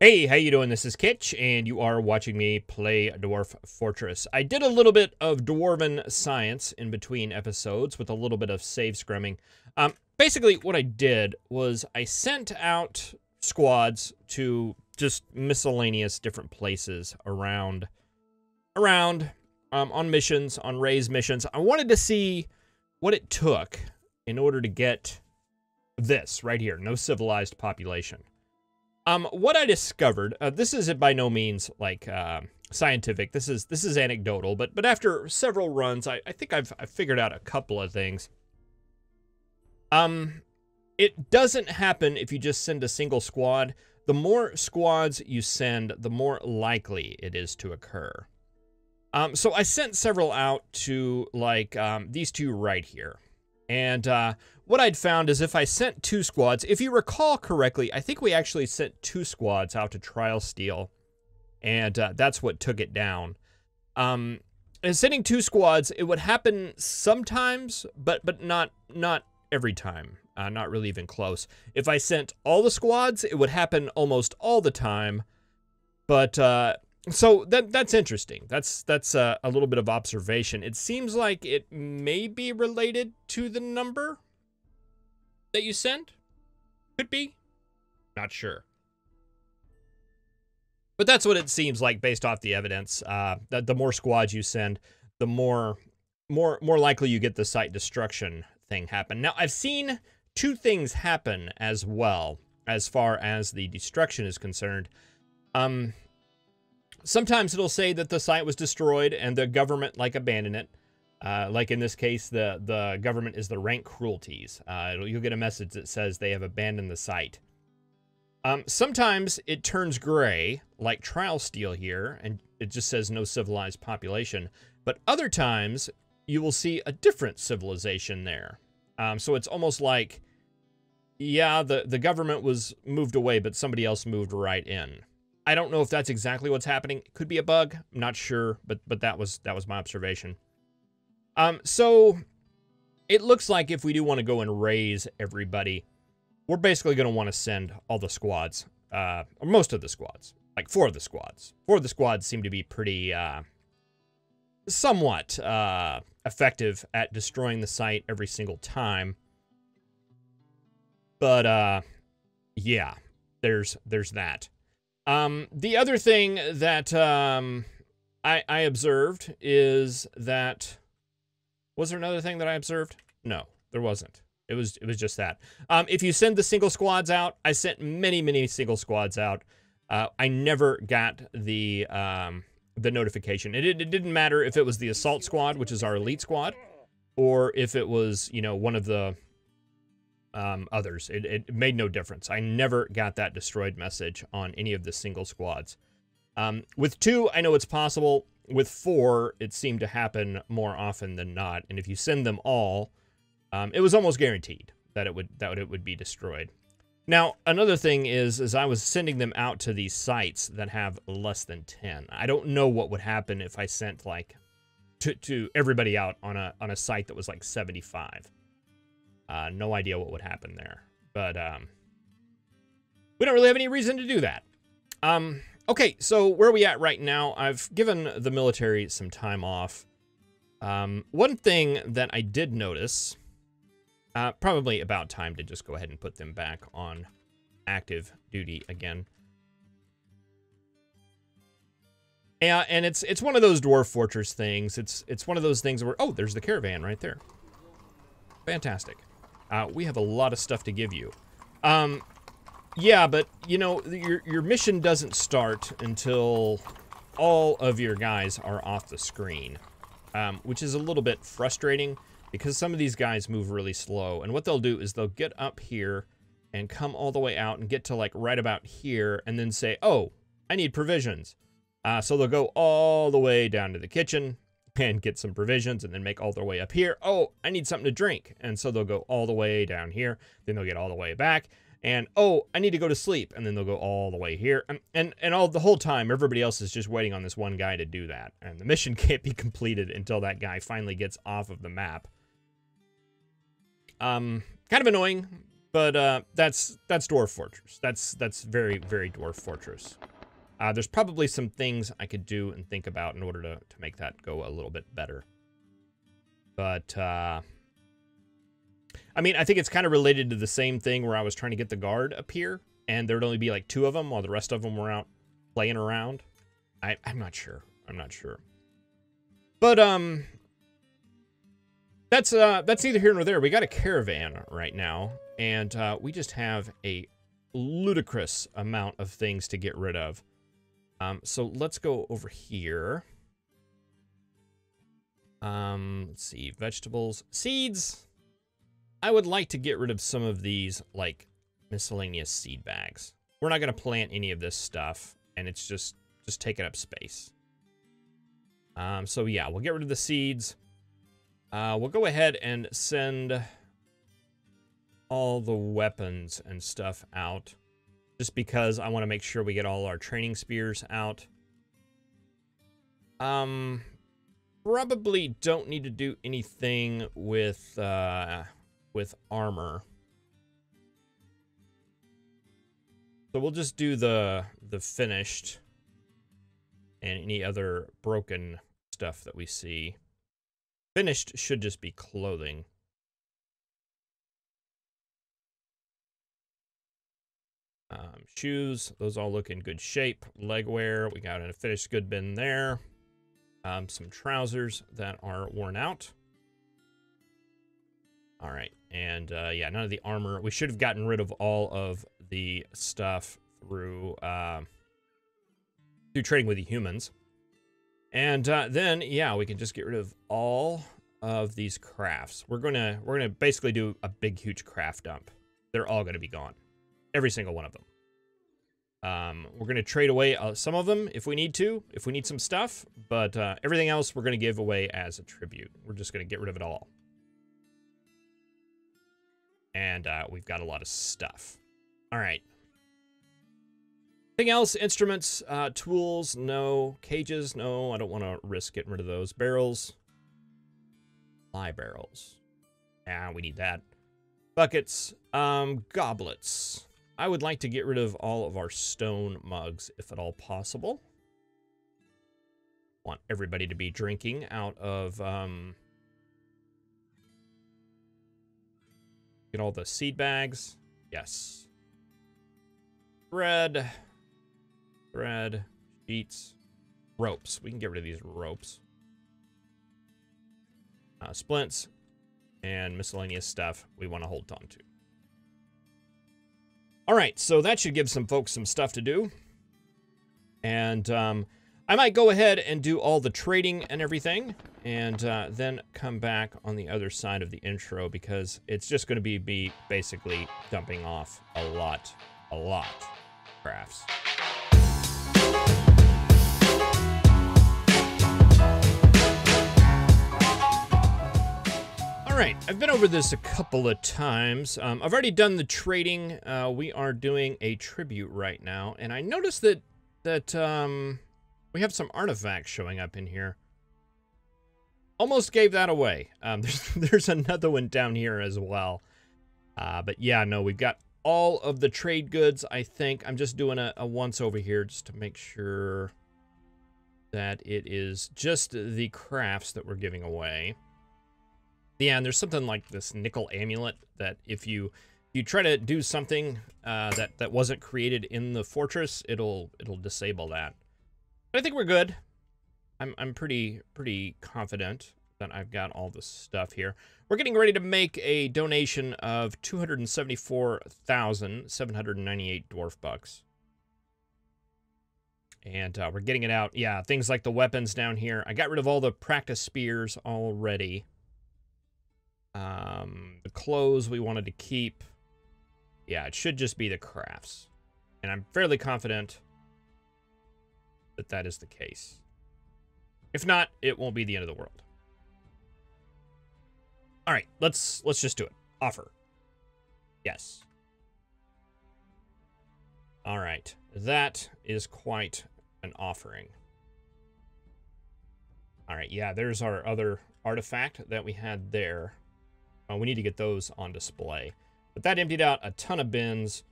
Hey, how you doing? This is Kitch, and you are watching me play Dwarf Fortress. I did a little bit of dwarven science in between episodes with a little bit of save scrumming. Basically, what I did was I sent out squads to just miscellaneous different places around on missions, on raise missions. I wanted to see what it took in order to get this right here, no civilized population. What I discovered, this is by no means like scientific. This is anecdotal, but after several runs, I think I've figured out a couple of things. It doesn't happen if you just send a single squad. The more squads you send, the more likely it is to occur. So I sent several out to like these two right here. And what I'd found is if I sent two squads, if you recall correctly, I think we actually sent two squads out to trial steal, and that's what took it down. And sending two squads, it would happen sometimes, but not every time, not really even close. If I sent all the squads, it would happen almost all the time, but so that's interesting. That's a little bit of observation. It seems like it may be related to the number that you send. Could be. Not sure. But that's what it seems like based off the evidence. That the more squads you send, the more likely you get the site destruction thing happen. Now, I've seen two things happen as well as far as the destruction is concerned. Sometimes it'll say that the site was destroyed and the government, like, abandoned it. Like in this case, the government is the rank cruelties. You'll get a message that says they have abandoned the site. Sometimes it turns gray, like trial steal here, and it just says no civilized population. But other times, you will see a different civilization there. So it's almost like, yeah, the government was moved away, but somebody else moved right in. I don't know if that's exactly what's happening. It could be a bug. I'm not sure, but that was my observation. So it looks like if we do want to go and raise everybody, we're basically going to want to send all the squads, or most of the squads, like 4 of the squads. 4 of the squads seem to be pretty, somewhat effective at destroying the site every single time. But yeah, there's that. The other thing that I observed is that, was there another thing that I observed? No, there wasn't. It was just that. If you send the single squads out, I sent many single squads out. I never got the notification. It didn't matter if it was the assault squad, which is our elite squad, or if it was, you know, one of the others. It made no difference. I never got that destroyed message on any of the single squads. With 2, I know it's possible. With 4, it seemed to happen more often than not. And if you send them all, it was almost guaranteed that it would be destroyed. Now, another thing is I was sending them out to these sites that have less than 10. I don't know what would happen if I sent like to everybody out on a site that was like 75. No idea what would happen there, but we don't really have any reason to do that. Okay, so where are we at right now? I've given the military some time off. One thing that I did notice, probably about time to just go ahead and put them back on active duty again. Yeah, and it's one of those Dwarf Fortress things. It's one of those things where, oh, there's the caravan right there. Fantastic. We have a lot of stuff to give you. Yeah, but, you know, your mission doesn't start until all of your guys are off the screen, which is a little bit frustrating because some of these guys move really slow. And what they'll do is they'll get up here and come all the way out and get to, like, right about here and then say, oh, I need provisions. So they'll go all the way down to the kitchen and get some provisions and then make all their way up here. Oh, I need something to drink. And so they'll go all the way down here. Then they'll get all the way back. And, oh, I need to go to sleep. And then they'll go all the way here. And all the whole time, everybody else is just waiting on this one guy to do that. And the mission can't be completed until that guy finally gets off of the map. Kind of annoying, but that's Dwarf Fortress. That's very, very Dwarf Fortress. There's probably some things I could do and think about in order to make that go a little bit better. But, I mean, I think it's kind of related to the same thing where I was trying to get the guard up here, and there'd only be like 2 of them while the rest of them were out playing around. I'm not sure. I'm not sure. But, that's neither here nor there. We got a caravan right now, and we just have a ludicrous amount of things to get rid of. So let's go over here. Let's see, vegetables, seeds. I would like to get rid of some of these, like, miscellaneous seed bags. We're not going to plant any of this stuff, and it's just taking up space. So yeah, we'll get rid of the seeds. We'll go ahead and send all the weapons and stuff out, just because I want to make sure we get all our training spears out. Probably don't need to do anything with armor. So we'll just do the finished and any other broken stuff that we see. Finished should just be clothing. Shoes, those all look in good shape. Leg wear, we got a finished good bin there. Some trousers that are worn out. All right, and yeah, none of the armor. We should have gotten rid of all of the stuff through trading with the humans. And then, yeah, we can just get rid of all of these crafts. We're gonna basically do a big, huge craft dump. They're all gonna be gone, every single one of them. We're gonna trade away some of them if we need to, if we need some stuff. But everything else we're gonna give away as a tribute. We're just gonna get rid of it all. And we've got a lot of stuff. All right. Anything else? Instruments, tools, no. Cages, no. I don't want to risk getting rid of those. Barrels. Fly barrels. Yeah, we need that. Buckets. Goblets. I would like to get rid of all of our stone mugs, if at all possible. Want everybody to be drinking out of, get all the seed bags. Yes. Thread, sheets, ropes. We can get rid of these ropes. Splints, and miscellaneous stuff we want to hold on to. All right, so that should give some folks some stuff to do. And I might go ahead and do all the trading and everything, and then come back on the other side of the intro, because it's just going to be me basically dumping off a lot of crafts. All right, I've been over this a couple of times. I've already done the trading. We are doing a tribute right now, and I noticed that we have some artifacts showing up in here. Almost gave that away. There's another one down here as well. But yeah, no, we've got all of the trade goods, I think. I'm just doing a once over here just to make sure that it is just the crafts that we're giving away. Yeah, and there's something like this nickel amulet that if you try to do something that wasn't created in the fortress, it'll disable that. But I think we're good. I'm pretty confident that I've got all the stuff here. We're getting ready to make a donation of 274,798 dwarf bucks. And we're getting it out. Yeah, things like the weapons down here. I got rid of all the practice spears already. The clothes we wanted to keep. Yeah, it should just be the crafts. And I'm fairly confident that that is the case. If not, it won't be the end of the world. All right, let's just do it. Offer. Yes. All right, that is quite an offering. All right, yeah, there's our other artifact that we had there. We need to get those on display. But that emptied out a ton of bins.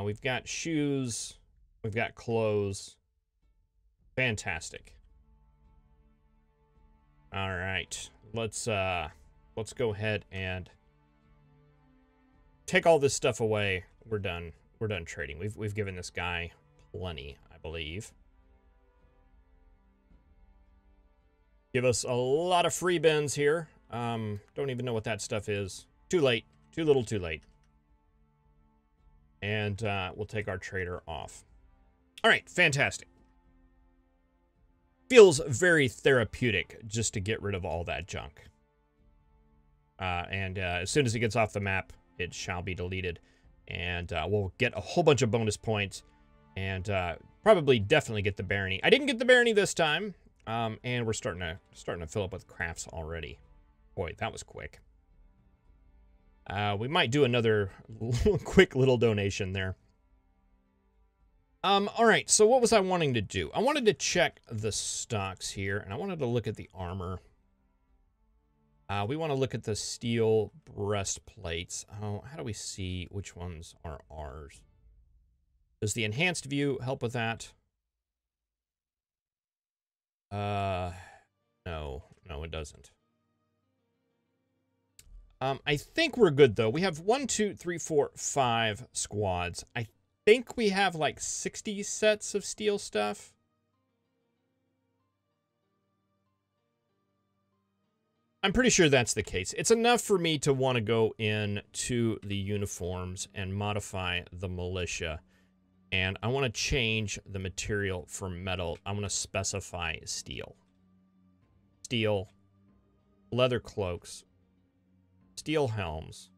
We've got shoes. We've got clothes. Fantastic. All right. Let's go ahead and take all this stuff away. We're done. We're done trading. We've given this guy plenty, I believe. Give us a lot of free bins here. Don't even know what that stuff is. Too late. Too little, too late. And we'll take our trader off. All right, fantastic. Feels very therapeutic just to get rid of all that junk. And as soon as it gets off the map, it shall be deleted. And we'll get a whole bunch of bonus points. And probably definitely get the barony. I didn't get the barony this time. And we're starting to fill up with crafts already. Boy, that was quick. We might do another quick little donation there. All right, so what was I wanting to do? I wanted to check the stocks here, and I wanted to look at the armor. We want to look at the steel breastplates. Oh, how do we see which ones are ours? Does the enhanced view help with that? No, it doesn't. I think we're good, though. We have 1, 2, 3, 4, 5 squads. I think we have like 60 sets of steel stuff. I'm pretty sure that's the case. It's enough for me to want to go in to the uniforms and modify the militia. And I want to change the material for metal. I want to specify steel. Steel, leather cloaks, steel helms,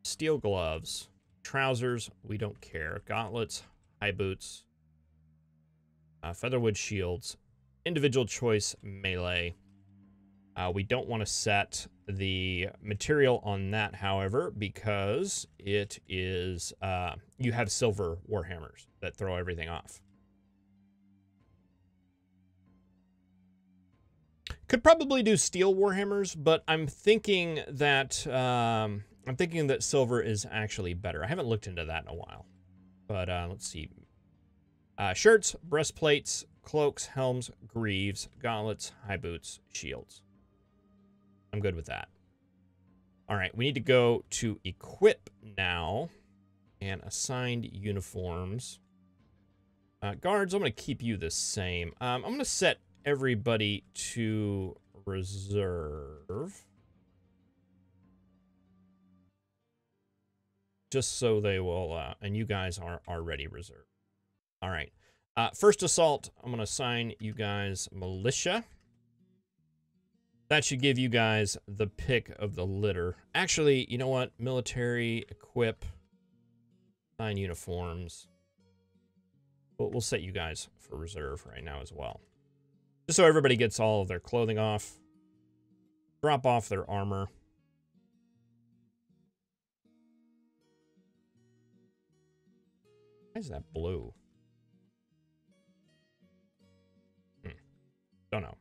steel gloves, trousers, we don't care, gauntlets, high boots, featherwood shields, individual choice melee. We don't want to set the material on that, however, because it is, you have silver warhammers that throw everything off. Could probably do steel warhammers, but I'm thinking that silver is actually better. I haven't looked into that in a while, but let's see. Shirts, breastplates, cloaks, helms, greaves, gauntlets, high boots, shields. I'm good with that. All right, we need to go to equip now and assigned uniforms. Guards, I'm going to keep you the same. I'm going to set everybody to reserve. Just so they will, and you guys are already reserved. All right. First assault, I'm going to assign you guys militia. That should give you guys the pick of the litter. Actually, you know what? Military, equip, assign uniforms. We'll set you guys for reserve right now as well. Just so everybody gets all of their clothing off. Drop off their armor. Why is that blue? Don't know.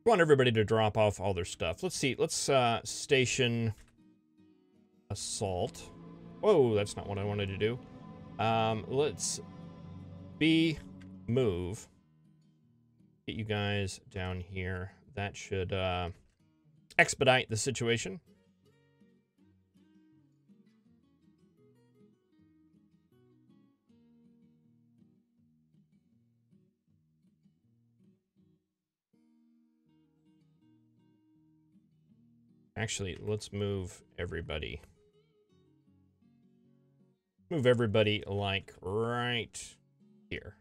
I want everybody to drop off all their stuff. Let's see. Let's station assault. Whoa, that's not what I wanted to do. Let's move. Get you guys down here. That should expedite the situation. Actually, let's move everybody. Move everybody like right here.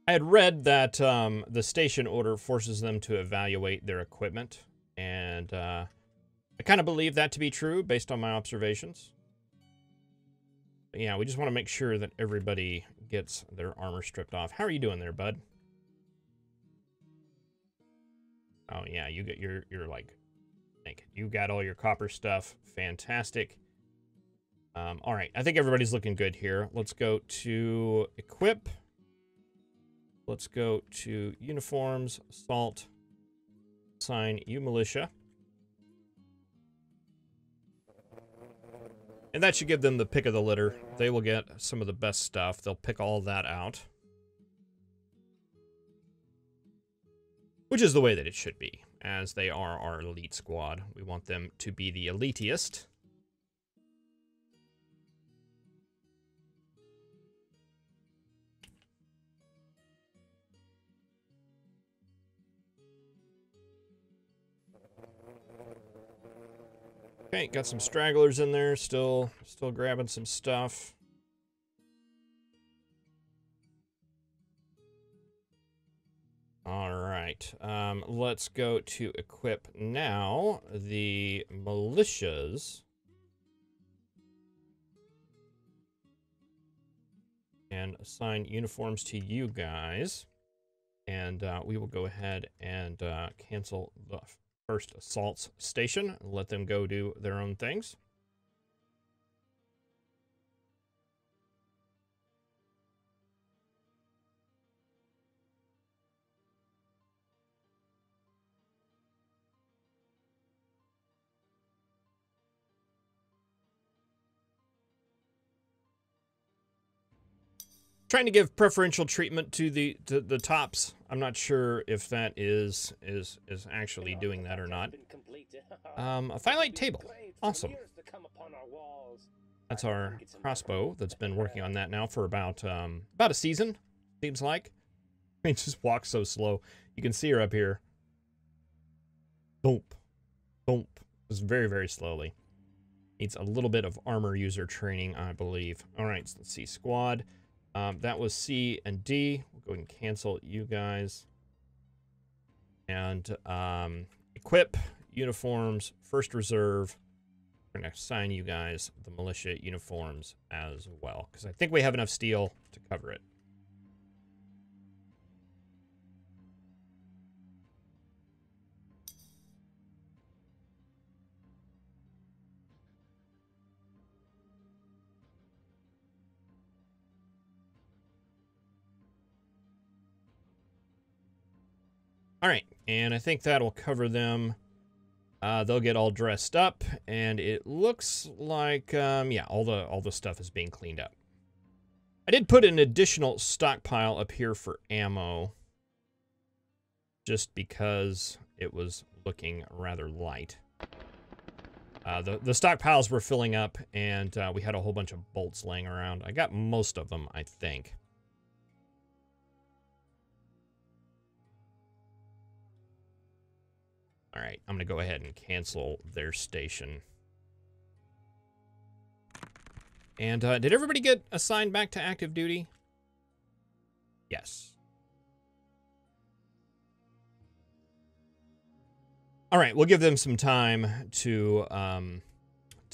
I had read that the station order forces them to evaluate their equipment, and I kind of believe that to be true based on my observations. But yeah, we just want to make sure that everybody gets their armor stripped off. How are you doing there, bud? Oh yeah, you get your like, you got all your copper stuff. Fantastic. All right, I think everybody's looking good here. Let's go to equip. Let's go to uniforms, assault, assign you militia. And that should give them the pick of the litter. They will get some of the best stuff. They'll pick all that out. Which is the way that it should be, as they are our elite squad. We want them to be the elitiest. Okay, got some stragglers in there, still grabbing some stuff. All right, let's go to equip now the militias. And assign uniforms to you guys. And we will go ahead and cancel the first assault station and let them go do their own things. Trying to give preferential treatment to the tops. I'm not sure if that is actually doing that or not. A firelight table. Awesome. That's our crossbow that's been working on that now for about a season, seems like. It just walks so slow. You can see her up here. Thump. Thump. It's very, very slowly. Needs a little bit of armor user training, I believe. All right, so let's see. Squad. That was C and D. We'll go ahead and cancel you guys. And equip, uniforms, first reserve. We're going to assign you guys the militia uniforms as well, because I think we have enough steel to cover it. All right, and I think that'll cover them. They'll get all dressed up, and it looks like, yeah, all the stuff is being cleaned up. I did put an additional stockpile up here for ammo, just because it was looking rather light. The stockpiles were filling up, and we had a whole bunch of bolts laying around. I got most of them, I think. All right, I'm going to go ahead and cancel their station. And did everybody get assigned back to active duty? Yes. All right, we'll give them some time to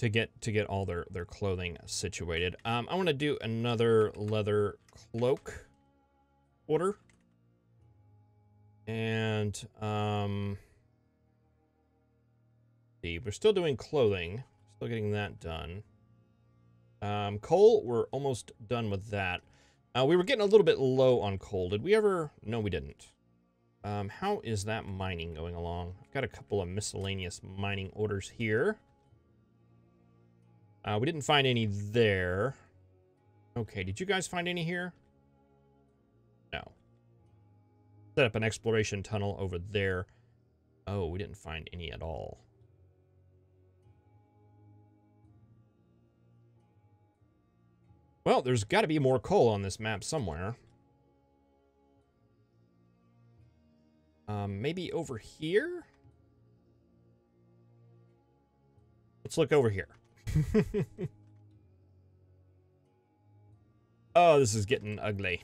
get all their clothing situated. I want to do another leather cloak order. And we're still doing clothing, still getting that done. Coal, we're almost done with that. We were getting a little bit low on coal. Did we ever? No, we didn't. How is that mining going along? I've got a couple of miscellaneous mining orders here. We didn't find any there. Okay, did you guys find any here? No. Set up an exploration tunnel over there. Oh, we didn't find any at all. Well, there's got to be more coal on this map somewhere. Maybe over here? Let's look over here. Oh, this is getting ugly.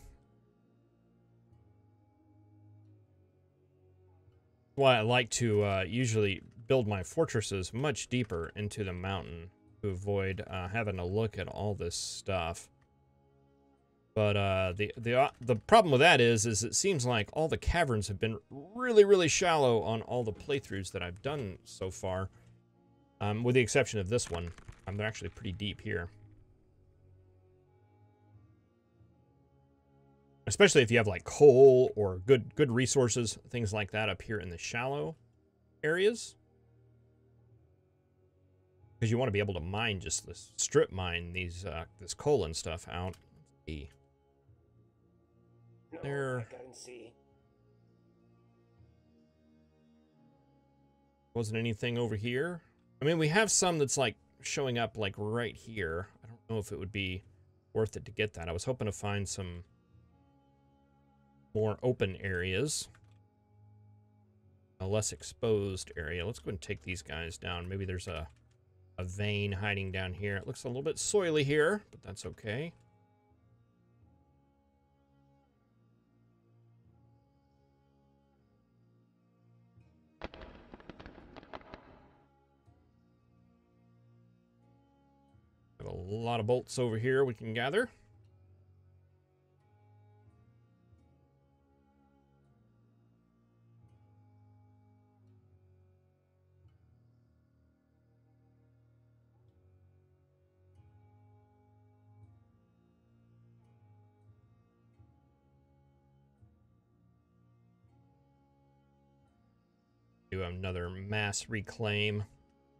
That's why I like to usually build my fortresses much deeper into the mountain to avoid having to look at all this stuff. But the problem with that is it seems like all the caverns have been really, really shallow on all the playthroughs that I've done so far. With the exception of this one. They're actually pretty deep here. Especially if you have like coal or good resources, things like that up here in the shallow areas. Because you want to be able to mine just this strip mine these this coal and stuff out. Let's see. There wasn't anything over here. I mean, we have some that's like showing up like right here. I don't know if it would be worth it to get that. I was hoping to find some more open areas. A less exposed area. Let's go and take these guys down. Maybe there's a vein hiding down here. It looks a little bit soily here, but that's okay. Have a lot of bolts over here we can gather. Do another mass reclaim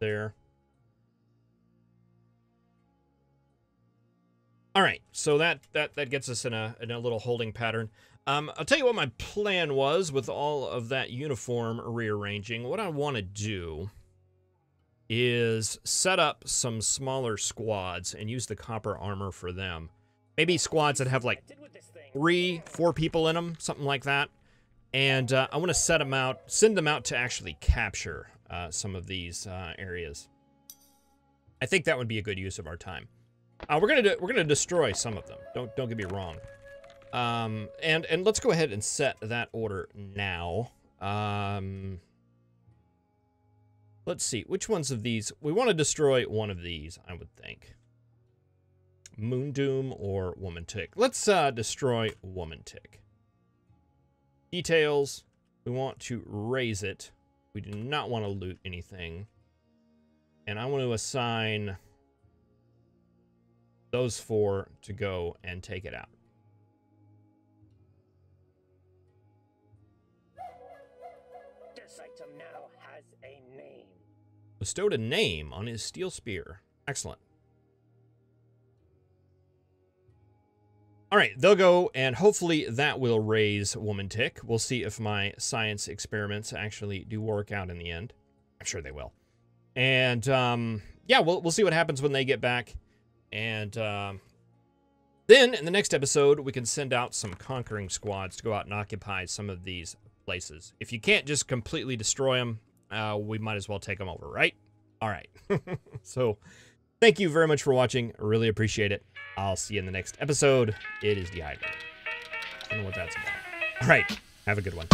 there. All right, so that gets us in a little holding pattern. I'll tell you what my plan was with all of that uniform rearranging. What I want to do is set up some smaller squads and use the copper armor for them. Maybe squads that have like 3-4 people in them, something like that. And I want to send them out to actually capture some of these areas. I think that would be a good use of our time. We're gonna destroy some of them. Don't get me wrong. And let's go ahead and set that order now. Let's see, which ones of these we want to destroy. One of these, I would think. Moondoom or Woman Tick. Let's destroy Woman Tick. Details, we want to raise it. We do not want to loot anything. And I want to assign those 4 to go and take it out. This item now has a name. Bestowed a name on his steel spear. Excellent. All right, they'll go, and hopefully that will raise Woman Tick. We'll see if my science experiments actually do work out in the end. I'm sure they will. And, yeah, we'll see what happens when they get back. And then, in the next episode, we can send out some conquering squads to go out and occupy some of these places. If you can't just completely destroy them, we might as well take them over, right? All right. So, thank you very much for watching. I really appreciate it. I'll see you in the next episode. It is Dehydrated. I don't know what that's about. All right. Have a good one.